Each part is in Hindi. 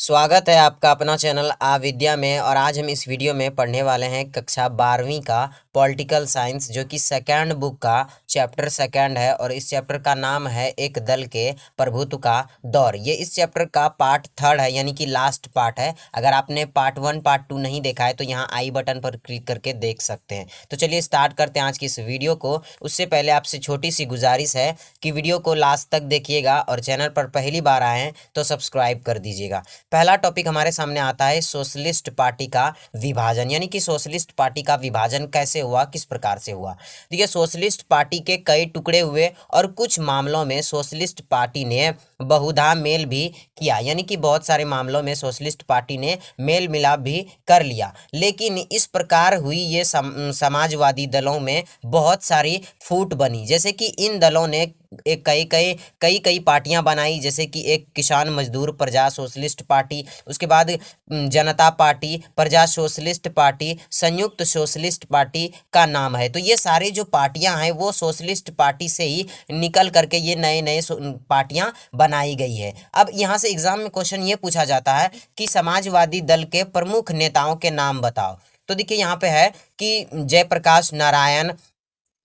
स्वागत है आपका अपना चैनल आ विद्या में। और आज हम इस वीडियो में पढ़ने वाले हैं कक्षा 12वीं का पॉलिटिकल साइंस, जो कि सेकंड बुक का चैप्टर सेकंड है। और इस चैप्टर का नाम है एक दल के प्रभुत्व का दौर। ये इस चैप्टर का पार्ट थर्ड है, यानी कि लास्ट पार्ट है। अगर आपने पार्ट 1 पार्ट 2 नहीं देखा है तो यहाँ आई बटन पर क्लिक करके देख सकते हैं। तो चलिए स्टार्ट करते हैं आज की इस वीडियो को। उससे पहले आपसे छोटी सी गुजारिश है कि वीडियो को लास्ट तक देखिएगा और चैनल पर पहली बार आए हैं तो सब्सक्राइब कर दीजिएगा। पहला टॉपिक हमारे सामने आता है सोशलिस्ट पार्टी का विभाजन, यानी कि सोशलिस्ट पार्टी का विभाजन कैसे हुआ, किस प्रकार से हुआ। देखिए, सोशलिस्ट पार्टी के कई टुकड़े हुए और कुछ मामलों में सोशलिस्ट पार्टी ने बहुधा मेल भी किया, यानी कि बहुत सारे मामलों में सोशलिस्ट पार्टी ने मेल मिलाप भी कर लिया। लेकिन इस प्रकार हुई ये समाजवादी दलों में बहुत सारी फूट बनी, जैसे कि इन दलों ने एक कई पार्टियां बनाई, जैसे कि एक किसान मजदूर प्रजा सोशलिस्ट पार्टी, उसके बाद जनता पार्टी, प्रजा सोशलिस्ट पार्टी, संयुक्त सोशलिस्ट पार्टी का नाम है। तो ये सारी जो पार्टियां हैं वो सोशलिस्ट पार्टी से ही निकल करके ये नए नए पार्टियां बनाई गई है। अब यहाँ से एग्जाम में क्वेश्चन ये पूछा जाता है कि समाजवादी दल के प्रमुख नेताओं के नाम बताओ। तो देखिए यहाँ पे है कि जयप्रकाश नारायण,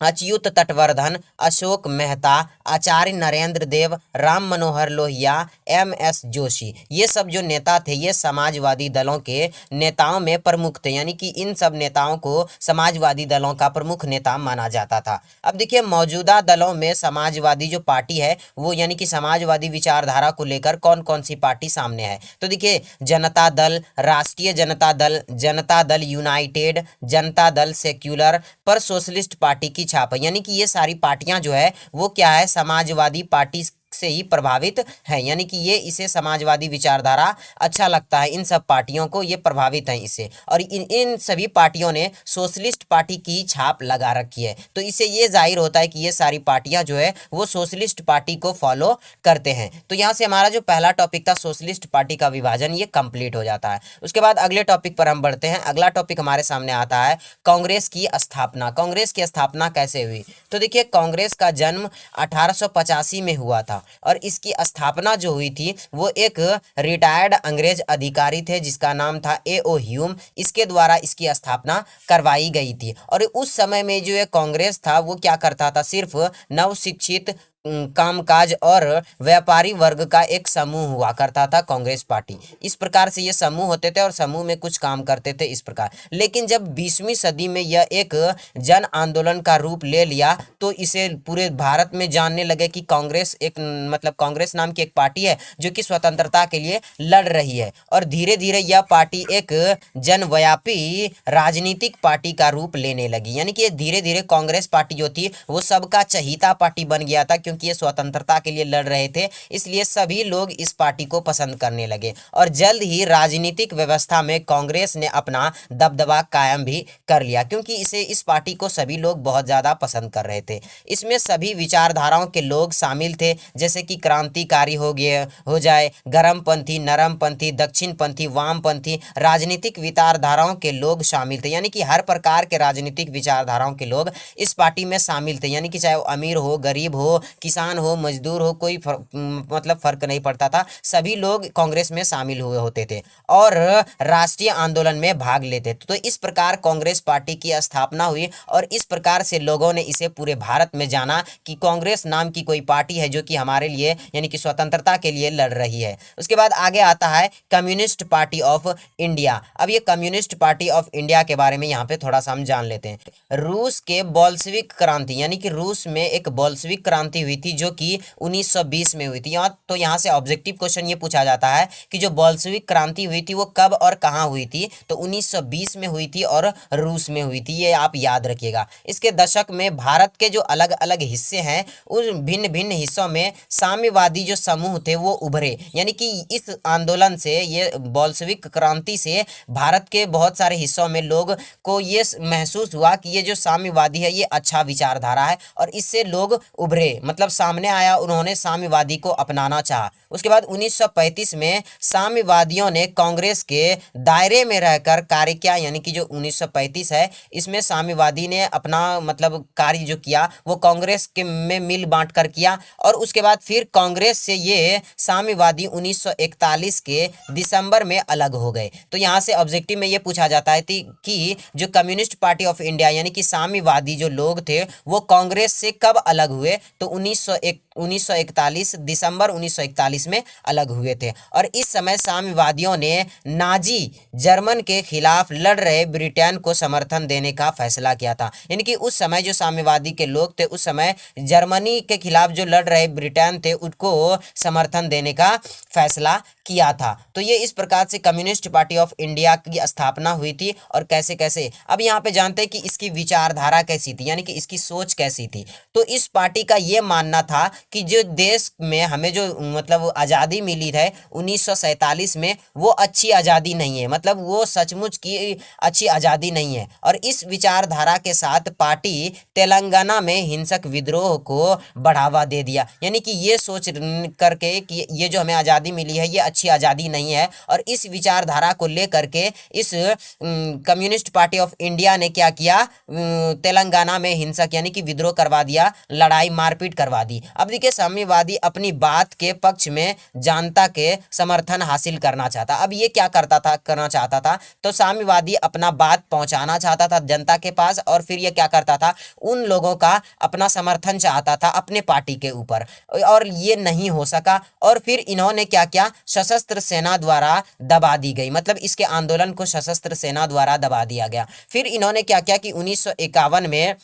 अच्युत तटवर्धन, अशोक मेहता, आचार्य नरेंद्र देव, राम मनोहर लोहिया, एम.एस. जोशी। ये सब जो नेता थे ये समाजवादी दलों के नेताओं में प्रमुख थे, यानी कि इन सब नेताओं को समाजवादी दलों का प्रमुख नेता माना जाता था। अब देखिए, मौजूदा दलों में समाजवादी जो पार्टी है वो, यानी कि समाजवादी विचारधारा को लेकर कौन कौन सी पार्टी सामने है। तो देखिए, जनता दल, राष्ट्रीय जनता दल, जनता दल यूनाइटेड, जनता दल सेक्युलर पर सोशलिस्ट पार्टी की छाप है। यानी कि ये सारी पार्टियां जो है वो क्या है, समाजवादी पार्टी से ही प्रभावित है, यानी कि ये इसे समाजवादी विचारधारा अच्छा लगता है, इन सब पार्टियों को ये प्रभावित है इससे। और इन सभी पार्टियों ने सोशलिस्ट पार्टी की छाप लगा रखी है। तो इससे ये जाहिर होता है कि ये सारी पार्टियां जो है वो सोशलिस्ट पार्टी को फॉलो करते हैं। तो यहाँ से हमारा जो पहला टॉपिक था सोशलिस्ट पार्टी का विभाजन, ये कंप्लीट हो जाता है। उसके बाद अगले टॉपिक पर हम बढ़ते हैं। अगला टॉपिक हमारे सामने आता है कांग्रेस की स्थापना। कांग्रेस की स्थापना कैसे हुई। तो देखिए, कांग्रेस का जन्म 1885 में हुआ था और इसकी स्थापना जो हुई थी वो एक रिटायर्ड अंग्रेज अधिकारी थे जिसका नाम था A.O. ह्यूम। इसके द्वारा इसकी स्थापना करवाई गई थी। और उस समय में जो ये कांग्रेस था वो क्या करता था, सिर्फ नव शिक्षित कामकाज और व्यापारी वर्ग का एक समूह हुआ करता था कांग्रेस पार्टी। इस प्रकार से ये समूह होते थे और समूह में कुछ काम करते थे इस प्रकार। लेकिन जब 20वीं सदी में यह एक जन आंदोलन का रूप ले लिया तो इसे पूरे भारत में जानने लगे कि कांग्रेस एक कांग्रेस नाम की एक पार्टी है जो कि स्वतंत्रता के लिए लड़ रही है। और धीरे धीरे यह पार्टी एक जनव्यापी राजनीतिक पार्टी का रूप लेने लगी, यानी कि धीरे धीरे कांग्रेस पार्टी जो थी वो सबका चहीता पार्टी बन गया था, क्योंकि ये स्वतंत्रता के लिए लड़ रहे थे, इसलिए सभी लोग इस पार्टी को पसंद करने लगे। और जल्द ही राजनीतिक व्यवस्था में कांग्रेस ने अपना दबदबा कायम भी कर लिया, क्योंकि इस पार्टी को सभी लोग बहुत ज्यादा पसंद कर रहे थे। इसमें सभी विचारधाराओं के लोग शामिल थे, जैसे कि क्रांतिकारी हो जाए, गर्मपंथी, नरमपंथी, दक्षिणपंथी, वामपंथी, राजनीतिक विचारधाराओं के लोग शामिल थे, यानी कि हर प्रकार के राजनीतिक विचारधाराओं के लोग इस पार्टी में शामिल थे। यानी कि चाहे वो अमीर हो, गरीब हो, किसान हो, मजदूर हो, कोई फर्क नहीं पड़ता था, सभी लोग कांग्रेस में शामिल हुए होते थे और राष्ट्रीय आंदोलन में भाग लेते थे। तो इस प्रकार कांग्रेस पार्टी की स्थापना हुई और इस प्रकार से लोगों ने इसे पूरे भारत में जाना कि कांग्रेस नाम की कोई पार्टी है जो कि हमारे लिए, यानी कि स्वतंत्रता के लिए लड़ रही है। उसके बाद आगे आता है कम्युनिस्ट पार्टी ऑफ इंडिया। अब ये कम्युनिस्ट पार्टी ऑफ इंडिया के बारे में यहाँ पे थोड़ा सा हम जान लेते हैं। रूस के बोल्शेविक क्रांति, यानी कि रूस में एक बोल्शेविक क्रांति हुई थी जो कि 1920 में हुई थी। तो यहाँ से ऑब्जेक्टिव क्वेश्चन ये पूछा जाता है कि जो बोल्शेविक क्रांति हुई थी वो कब और कहाँ हुई थी। तो 1920 में हुई थी और रूस में हुई थी, ये आप याद रखिएगा। इसके दशक में भारत के जो अलग अलग हिस्से हैं उन भिन्न भिन्न हिस्सों में साम्यवादी जो समूह थे वो उभरे, यानी कि इस आंदोलन से, ये बोल्शेविक क्रांति से भारत के बहुत सारे हिस्सों में लोग को ये महसूस हुआ कि ये जो साम्यवादी है ये अच्छा विचारधारा है और इससे लोग उभरे, मतलब सामने आया, उन्होंने साम्यवादी को अपनाना चाहा। उसके बाद 1935 में साम्यवादियों ने कांग्रेस के दायरे में रहकर कार्य किया, यानी कि जो 1935 है इसमें साम्यवादी ने अपना मतलब कार्य जो किया वो कांग्रेस के में मिल बांट कर किया। और उसके बाद फिर कांग्रेस से ये साम्यवादी 1941 के दिसंबर में अलग हो गए। तो यहाँ से ऑब्जेक्टिव में ये पूछा जाता है कि जो कम्युनिस्ट पार्टी ऑफ इंडिया यानी कि साम्यवादी जो लोग थे वो कांग्रेस से कब अलग हुए, तो 1941 दिसंबर 1941 में अलग हुए थे। और इस समय साम्यवादियों ने नाजी जर्मन के खिलाफ लड़ रहे ब्रिटेन को समर्थन देने का फैसला किया था। यानी कि उस समय जो साम्यवादी के लोग थे उस समय जर्मनी के खिलाफ जो लड़ रहे ब्रिटेन थे उनको समर्थन देने का फैसला किया था। तो ये इस प्रकार से कम्युनिस्ट पार्टी ऑफ इंडिया की स्थापना हुई थी। और कैसे कैसे, अब यहाँ पे जानते हैं कि इसकी विचारधारा कैसी थी, यानी कि इसकी सोच कैसी थी। तो इस पार्टी का ये मानना था कि जो देश में हमें जो मतलब आज़ादी मिली है 1947 में, वो अच्छी आज़ादी नहीं है, मतलब वो सचमुच की अच्छी आज़ादी नहीं है। और इस विचारधारा के साथ पार्टी तेलंगाना में हिंसक विद्रोह को बढ़ावा दे दिया, यानी कि ये सोच करके कि ये जो हमें आज़ादी मिली है ये अच्छी आज़ादी नहीं है। और इस विचारधारा को लेकर के इस कम्युनिस्ट पार्टी ऑफ इंडिया ने क्या किया, तेलंगाना में हिंसक यानी कि विद्रोह करवा दिया, लड़ाई मारपीट करवा दी। अब देखिए साम्यवादी अपनी बात के पक्ष में जनता के समर्थन हासिल करना चाहता। अब ये क्या करना चाहता था, तो साम्यवादी अपना बात पहुंचाना चाहता था जनता के पास, और फिर ये क्या करता था, उन लोगों का अपना समर्थन चाहता था अपने पार्टी के ऊपर, और ये नहीं हो सका। और फिर इन्होंने क्या किया, सशस्त्र सेना द्वारा दबा दी गई, मतलब इसके आंदोलन को सशस्त्र सेना द्वारा दबा दिया गया। फिर इन्होंने क्या किया कि 1951 में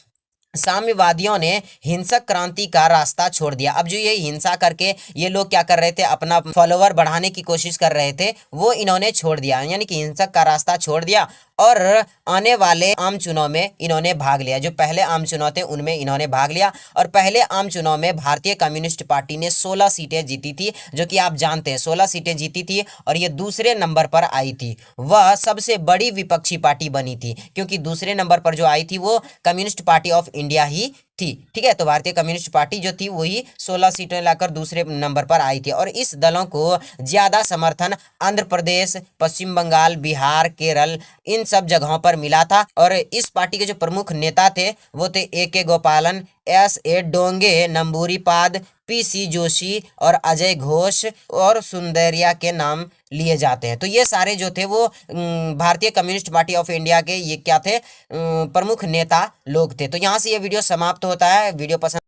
साम्यवादियों ने हिंसक क्रांति का रास्ता छोड़ दिया। अब जो ये हिंसा करके ये लोग क्या कर रहे थे, अपना फॉलोवर बढ़ाने की कोशिश कर रहे थे, वो इन्होंने छोड़ दिया, यानी कि हिंसक का रास्ता छोड़ दिया। और आने वाले आम चुनाव में इन्होंने भाग लिया, जो पहले आम चुनाव थे उनमें इन्होंने भाग लिया। और पहले आम चुनाव में भारतीय कम्युनिस्ट पार्टी ने 16 सीटें जीती थी, जो कि आप जानते हैं 16 सीटें जीती थी। और ये दूसरे नंबर पर आई थी, वह सबसे बड़ी विपक्षी पार्टी बनी थी, क्योंकि दूसरे नंबर पर जो आई थी वो कम्युनिस्ट पार्टी ऑफ इंडिया ही थी। ठीक है, तो भारतीय कम्युनिस्ट पार्टी जो थी वही 16 सीटें लाकर दूसरे नंबर पर आई थी। और इस दलों को ज्यादा समर्थन आंध्र प्रदेश, पश्चिम बंगाल, बिहार, केरल इन सब जगहों पर मिला था। और इस पार्टी के जो प्रमुख नेता थे वो थे A.K. गोपालन, S.A. डोंगे, नंबूरीपाद, P.C. जोशी और अजय घोष और सुंदरिया के नाम लिए जाते हैं। तो ये सारे जो थे वो भारतीय कम्युनिस्ट पार्टी ऑफ इंडिया के ये क्या थे, प्रमुख नेता लोग थे। तो यहाँ से ये वीडियो समाप्त होता है। वीडियो पसंद